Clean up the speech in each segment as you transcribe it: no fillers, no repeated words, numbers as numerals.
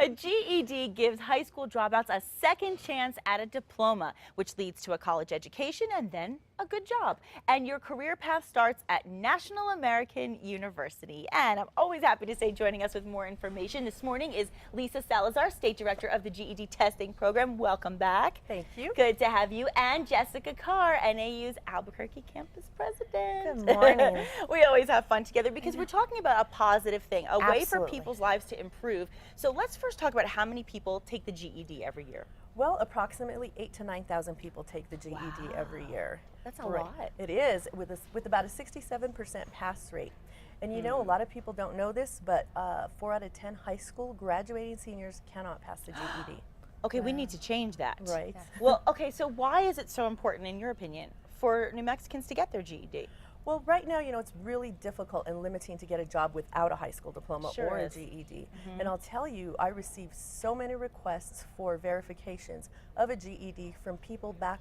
A GED gives high school dropouts a second chance at a diploma, which leads to a college education and then a good job. And your career path starts at National American University. And I'm always happy to say joining us with more information this morning is Lisa Salazar, State Director of the GED Testing Program. Welcome back. Thank you. Good to have you. And Jessica Carr, NAU's Albuquerque Campus President. Good morning. We always have fun together because we're talking about a positive thing, a way for Absolutely. people's lives to improve. So let's first talk about how many people take the GED every year. Well, approximately 8,000 to 9,000 people take the GED every year. That's a lot. It is, with about a 67% pass rate. And you know, a lot of people don't know this, but 4 out of 10 high school graduating seniors cannot pass the GED. Okay, we need to change that. Right. Well, okay, so why is it so important, in your opinion, for New Mexicans to get their GED? Well, right now, you know, it's really difficult and limiting to get a job without a high school diploma or a GED. And I'll tell you, I received so many requests for verifications of a GED from people back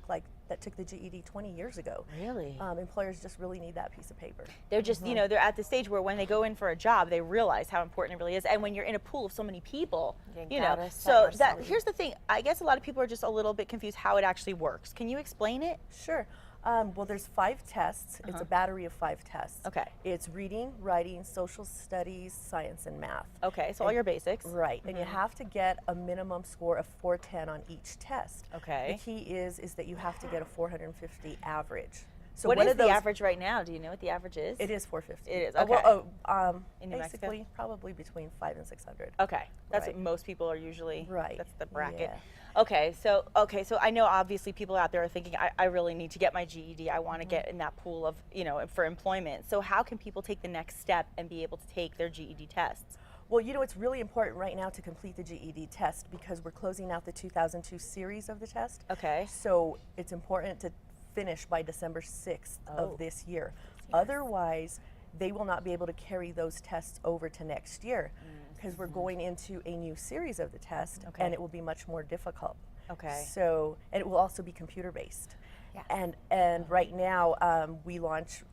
that took the GED 20 years ago. Really? Employers just really need that piece of paper. They're just, you know, they're at the stage where when they go in for a job, they realize how important it really is. And when you're in a pool of so many people, you know, so here's the thing. I guess a lot of people are just a little bit confused how it actually works. Can you explain it? Sure. Well, there's 5 tests. It's a battery of 5 tests. Okay. It's reading, writing, social studies, science, and math. Okay, so all your basics. Right, and you have to get a minimum score of 410 on each test. Okay. The key is that you have to get a 450 average. So what is the average right now? Do you know what the average is? It is 450. It is, okay. In New Mexico? Basically, probably between 500 and 600. Okay, that's what most people are usually, that's the bracket. Yeah. Okay, so I know obviously people out there are thinking, I really need to get my GED. I want to get in that pool of, you know, for employment. So how can people take the next step and be able to take their GED tests? Well, you know, it's really important right now to complete the GED test because we're closing out the 2002 series of the test. Okay. So it's important to finish by December 6th of this year. Otherwise, they will not be able to carry those tests over to next year because we're going into a new series of the test and it will be much more difficult. Okay. So, and it will also be computer-based. Yeah. And right now we launch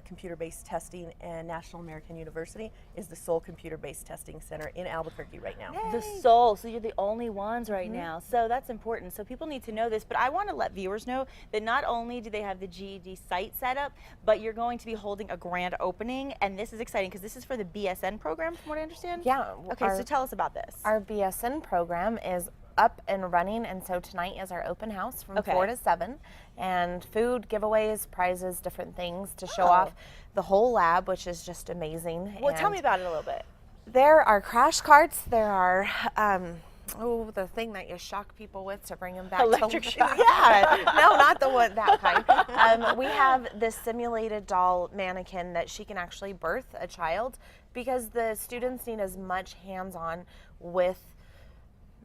computer-based testing, and National American University is the sole computer-based testing center in Albuquerque right now. The sole, so you're the only ones right now. So that's important. So people need to know this, but I want to let viewers know that not only do they have the GED site set up, but you're going to be holding a grand opening, and this is exciting because this is for the BSN program, from what I understand? Yeah. Okay, so tell us about this. Our BSN program is up and running, and so tonight is our open house from 4 to 7, and food, giveaways, prizes, different things to show off the whole lab, which is just amazing. Well, tell me about it a little bit. There are crash carts, there are the thing that you shock people with to bring them back electric to life. Yeah, no, not the one, that kind. We have this simulated doll mannequin that she can actually birth a child, because the students need as much hands-on with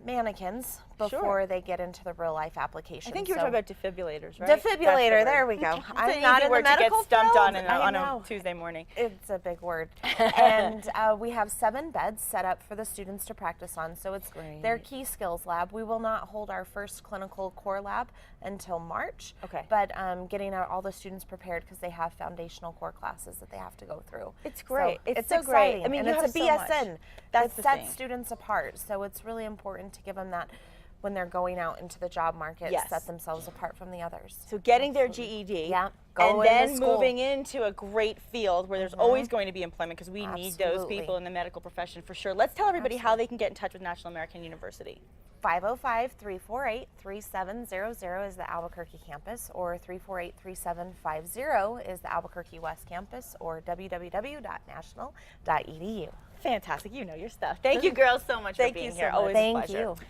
mannequins before they get into the real life application. I think you were talking about defibrillators, right? Defibrillator, there we go. I'm not in the medical field. stumped on a Tuesday morning. It's a big word. And we have 7 beds set up for the students to practice on, so it's their key skills lab. We will not hold our first clinical core lab until March, but getting all the students prepared because they have foundational core classes that they have to go through. It's great. So it's so exciting. great. I mean, and it's a BSN. That sets students apart, so it's really important to give them that when they're going out into the job market, set themselves apart from the others. So getting their GED, go and then moving into a great field where there's always going to be employment, because we need those people in the medical profession for sure. Let's tell everybody how they can get in touch with National American University. 505-348-3700 is the Albuquerque campus, or 348-3750 is the Albuquerque West campus, or www.national.edu. Fantastic. You know your stuff. Thank you girls so much for being here. Always a pleasure. Thank you.